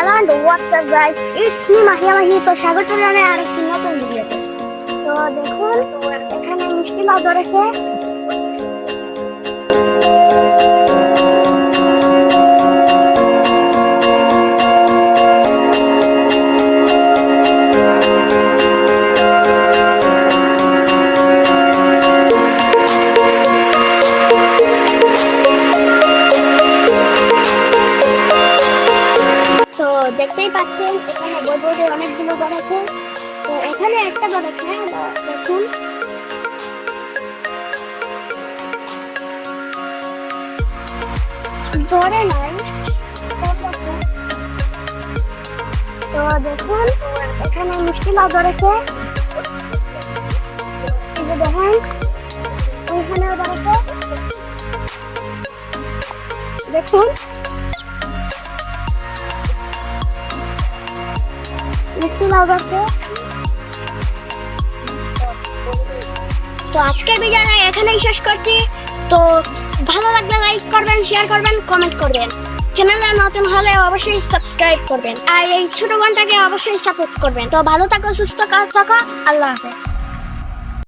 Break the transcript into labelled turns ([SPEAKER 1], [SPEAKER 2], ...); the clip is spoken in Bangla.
[SPEAKER 1] Hello and WhatsApp guys, it's me Mahi. তো স্বাগত জানাই আরেকটি নতুন ভিডিওতে। তো দেখুন, এখানে মিষ্টি লাউ ধরেছে। তো দেখতেই পাচ্ছেন এখানে বড় অনেকগুলো ধরেছে। তো এখানে একটা ধরেছে, দেখুন। ধরে নাই। তো দেখুন, এখানে মিষ্টি লাউ ধরেছে। এই যে দেখেন, ওইখানেও ধরেছে। দেখুন, মিষ্টি লাউ ধরেছে। তো আজকের ভিডিওটা এখানেই শেষ করছি। তো ভালো লাগলে লাইক করবেন, শেয়ার করবেন, কমেন্ট করবেন। চ্যানেলে নতুন হলে অবশ্যই সাবস্ক্রাইব করবেন, আর এই ছোট বোনটাকে অবশ্যই সাপোর্ট করবেন। তো ভালো থাকো, সুস্থ থাকো, আল্লাহ হাফেজ।